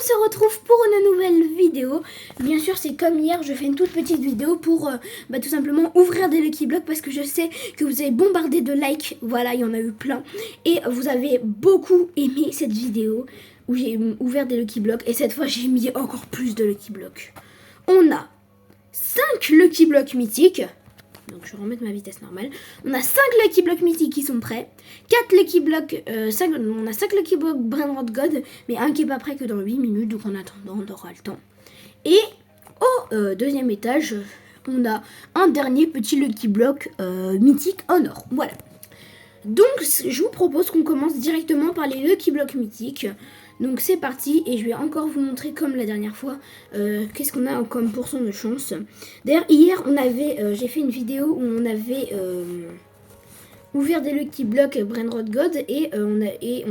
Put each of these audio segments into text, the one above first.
on se retrouve pour une nouvelle vidéo. Bien sûr, c'est comme hier, je fais une toute petite vidéo pour tout simplement ouvrir des Lucky Blocks parce que je sais que vous avez bombardé de likes. Voilà, il y en a eu plein. Et vous avez beaucoup aimé cette vidéo où j'ai ouvert des Lucky Blocks. Et cette fois, j'ai mis encore plus de Lucky Blocks. On a 5 Lucky Blocks mythiques. Donc je vais remettre ma vitesse normale. On a 5 Lucky Blocks mythiques qui sont prêts. 4 Lucky Blocks, on a 5 Lucky Blocks Brainrot God, mais un qui est pas prêt que dans 8 minutes. Donc en attendant, on aura le temps. Et au deuxième étage, on a un dernier petit Lucky Block mythique en or. Voilà. Donc je vous propose qu'on commence directement par les Lucky Blocks mythiques. Donc c'est parti et je vais encore vous montrer comme la dernière fois qu'est-ce qu'on a comme pourcent de chance. D'ailleurs hier on avait, j'ai fait une vidéo où on avait ouvert des Lucky Blocks Brainrot God et on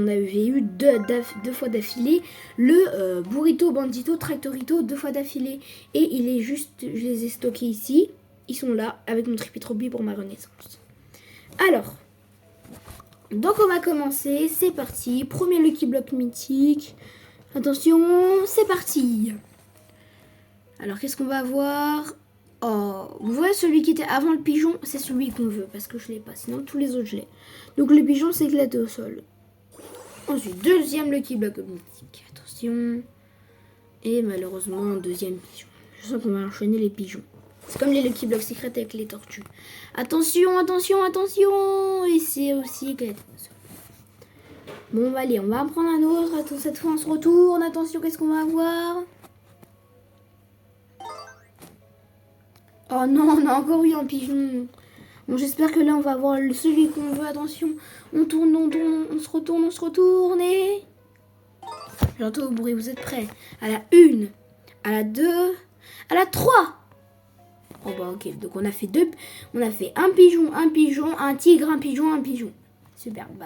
avait eu deux fois d'affilée le Burrito Bandito Tractorito 2 fois d'affilée. Et il est juste, je les ai stockés ici, ils sont là avec mon Tripitrobi pour ma renaissance. Alors... donc on va commencer, c'est parti, premier Lucky Block mythique, attention, c'est parti. Alors qu'est-ce qu'on va avoir? Oh, vous voyez celui qui était avant le pigeon, c'est celui qu'on veut, parce que je l'ai pas, sinon tous les autres je l'ai. Donc le pigeon s'est éclaté au sol. Ensuite, deuxième Lucky Block mythique, attention. Et malheureusement, deuxième pigeon. Je sens qu'on va enchaîner les pigeons. C'est comme les Lucky Blocks secrets avec les tortues. Attention, attention, attention. Et c'est aussi éclaté. Bon, bah, allez, on va en prendre un autre. Attends, cette fois, on se retourne. Attention, qu'est-ce qu'on va avoir? Oh non, on a encore eu un pigeon. Bon, j'espère que là, on va avoir celui qu'on veut. Attention, on tourne, on se retourne, on se retourne. Et... j'entends au bruit, vous êtes prêts? À la 1, à la 2, à la 3. Oh bah ok, donc on a fait un pigeon, un tigre, un pigeon. Super, bah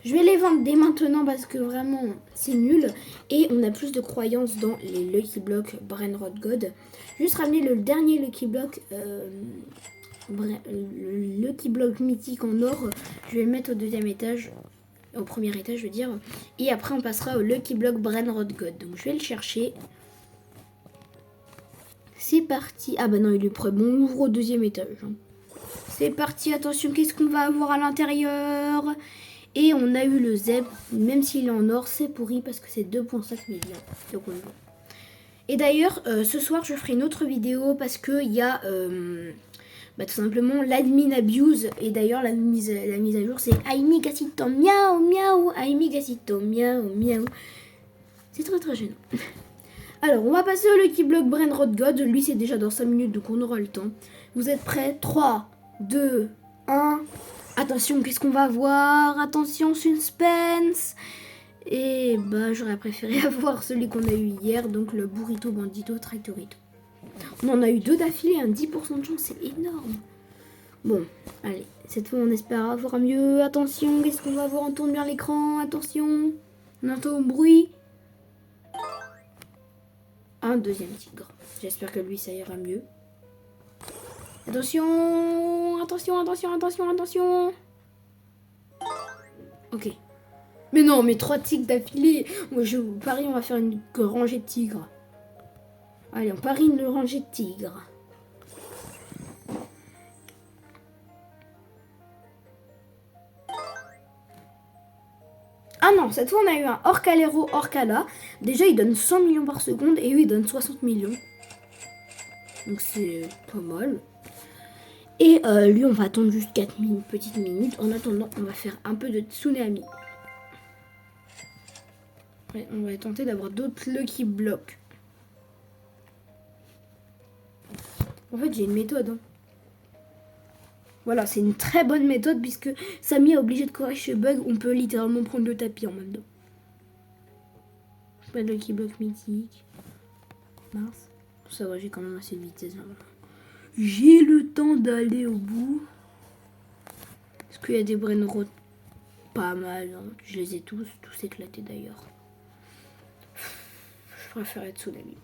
je vais les vendre dès maintenant parce que vraiment c'est nul. Et on a plus de croyances dans les Lucky Blocks Brainrot God. Juste ramener le dernier Lucky Block, le Lucky Block mythique en or. Je vais le mettre au deuxième étage, au premier étage je veux dire. Et après on passera au Lucky Block Brainrot God. Donc je vais le chercher. C'est parti. Ah bah non, il est prêt. Bon, on ouvre au deuxième étage. C'est parti. Attention, qu'est-ce qu'on va avoir à l'intérieur? Et on a eu le zèbre. Même s'il est en or, c'est pourri parce que c'est 2,5 millions. Donc on le voit. Et d'ailleurs, ce soir, je ferai une autre vidéo parce qu'il y a tout simplement l'admin abuse. Et d'ailleurs, la mise à jour, c'est Aimi Gassito miaou miaou. Aimi Gassito miaou miaou. C'est très très gênant. Alors, on va passer au Lucky Block Brainrot God. Lui, c'est déjà dans 5 minutes, donc on aura le temps. Vous êtes prêts? 3, 2, 1. Attention, qu'est-ce qu'on va voir? Attention, suspense. Et bah, j'aurais préféré avoir celui qu'on a eu hier, donc le Burrito Bandito Tractorito. On en a eu 2 d'affilée, 10% de chance, c'est énorme. Bon, allez, cette fois, on espère avoir mieux. Attention, qu'est-ce qu'on va voir? On tourne bien l'écran, attention. On entend un bruit. Un deuxième tigre. J'espère que lui ça ira mieux. Attention, attention, attention, attention, attention. Ok. Mais non, mais 3 tigres d'affilée. Moi je parie on va faire une rangée de tigres. Allez, on parie une rangée de tigres. Ah non, cette fois on a eu un Orcalero Orcala. Déjà il donne 100 millions par seconde et eux ils donnent 60 millions. Donc c'est pas mal. Et lui on va attendre juste 4 petites minutes. En attendant on va faire un peu de tsunami. Ouais, on va tenter d'avoir d'autres Lucky Blocks. En fait j'ai une méthode. Hein. Voilà, c'est une très bonne méthode puisque Samy est obligé de corriger ce bug. On peut littéralement prendre le tapis en même temps. Pas de Lucky Block mythique. Mince. Ça va, j'ai quand même assez de vitesse. Hein. J'ai le temps d'aller au bout. Est-ce qu'il y a des Brainrot? Pas mal. Hein. Je les ai tous éclatés d'ailleurs. Je préfère être Tsunami.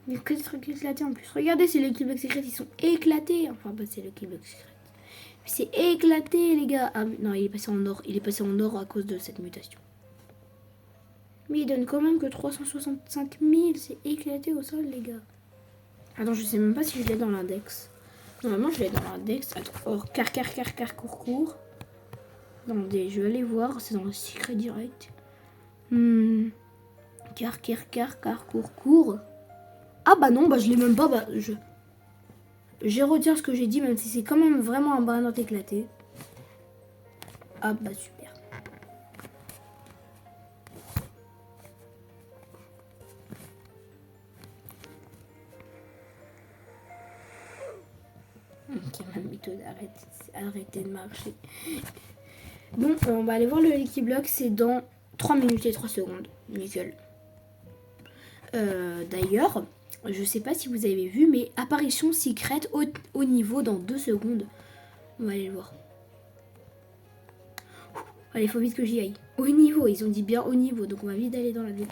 Mais que des trucs éclatés en plus. Regardez, c'est les Lucky Blocks secrets, ils sont éclatés. Enfin, bah, c'est le Lucky Blocks secrets. C'est éclaté, les gars. Ah non, il est passé en or. Il est passé en or à cause de cette mutation. Mais il donne quand même que 365 000. C'est éclaté au sol, les gars. Attends, je sais même pas si je l'ai dans l'index. Normalement, je l'ai dans l'index. Attends, oh, court. Attendez, je vais aller voir. C'est dans le secret direct. Court. Ah bah non, bah je l'ai même pas. Bah je retire ce que j'ai dit, même si c'est quand même vraiment un brin éclaté. Ah bah super. Ok, ma méthode, arrêtez de marcher. Bon, on va aller voir le Lucky Block, c'est dans 3 minutes et 3 secondes. Nickel. D'ailleurs, je sais pas si vous avez vu, mais apparition secrète au niveau dans 2 secondes. On va aller le voir. Allez, faut vite que j'y aille. Au niveau, ils ont dit bien au niveau, donc on va vite aller dans la ville.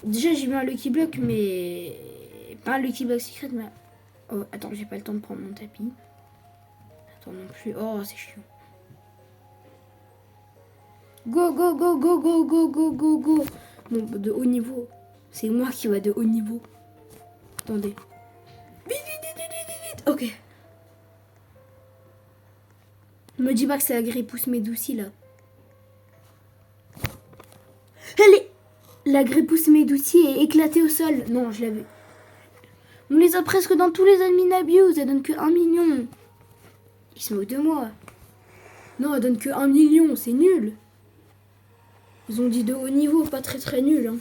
Déjà, j'ai mis un Lucky Block, mais... Pas un Lucky Block secret, mais... Oh, attends, j'ai pas le temps de prendre mon tapis. Attends non plus. Oh, c'est chiant. Go. Bon, de haut niveau. C'est moi qui va de haut niveau. Attendez. Vite. Ok. Me dis pas que c'est la Grépousse Médoucie, là. La Grépousse Médoucie est éclatée au sol. Non, je l'avais. On les a presque dans tous les admin abuse. Elle donne que 1 million. Ils se moquent de moi. Non, elle donne que 1 million. C'est nul. Ils ont dit de haut niveau, pas très nul. Hein.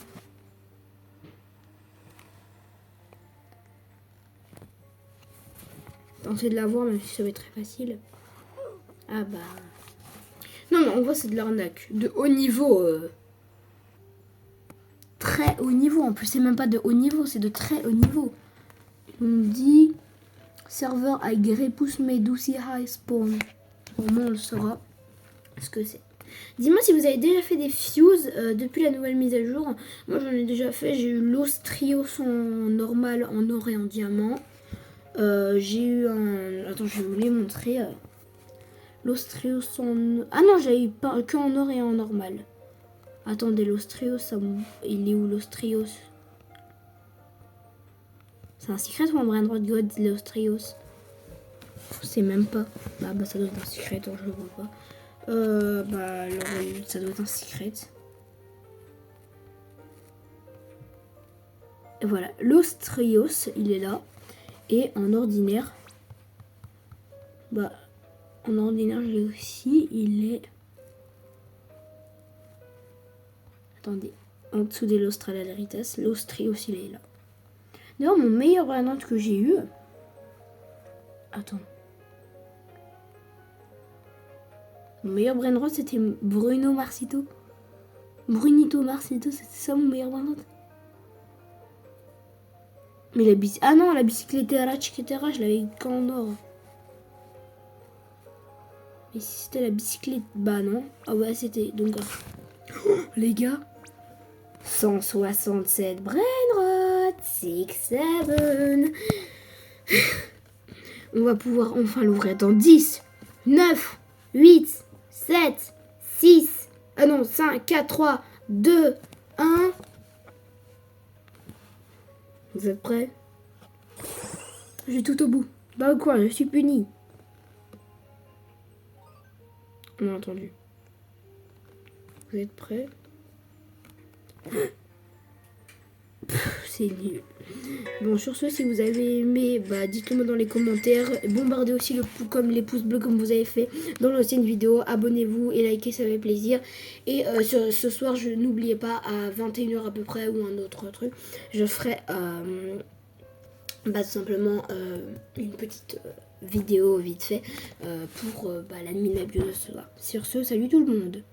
Tentez de la voir, même si ça va être très facile. Ah bah... Non, mais on voit c'est de l'arnaque. De haut niveau. Très haut niveau. En plus, c'est même pas de haut niveau, c'est de très haut niveau. On dit... Serveur avec Grépousse Médoucie High Spawn. Au moins, on le saura ce que c'est. Dis-moi si vous avez déjà fait des fuses depuis la nouvelle mise à jour. Moi, j'en ai déjà fait. J'ai eu l'Ostrios en normal, en or et en diamant. J'ai eu un... Attends, je vais vous les montrer. L'Ostrios en... Ah non, j'avais eu pas que en or et en normal. Attendez, l'Ostrios, il est où l'Ostrios? C'est un secret ou un brain rot god, l'Ostrios? Je sais même pas. Bah ça doit être un secret, je le vois pas. Bah alors, ça doit être un secret. Et voilà, l'Ostrios, il est là. Et en ordinaire, bah en ordinaire, je l'ai aussi. Il est... Attendez, en dessous des Lostraladaritas, l'Ostrios, il est là. D'ailleurs, mon meilleur brain que j'ai eu... Attends. Mon meilleur brain c'était Brunito Marcito, c'était ça mon meilleur brain. Mais la bicyclette... Ah non, la bicyclette etc. Je l'avais qu'en or. Mais si c'était la bicyclette... Bah non. Ah ouais, c'était... Donc... Oh, les gars, 167 brainrot, 6-7. On va pouvoir enfin l'ouvrir dans 10, 9, 8, 7, 6, ah non, 5, 4, 3, 2, 1. Vous êtes prêts? J'ai tout au bout. Bah quoi, je suis puni. On a entendu. Vous êtes prêts? C'est nul. Bon, sur ce, si vous avez aimé, bah, dites-le moi dans les commentaires. Bombardez aussi comme les pouces bleus comme vous avez fait dans l'ancienne vidéo. Abonnez-vous et likez, ça fait plaisir. Et ce soir, n'oubliez pas, à 21h à peu près, ou un autre truc, je ferai tout simplement une petite vidéo vite fait pour l'admin abuse de ce soir. Sur ce, salut tout le monde.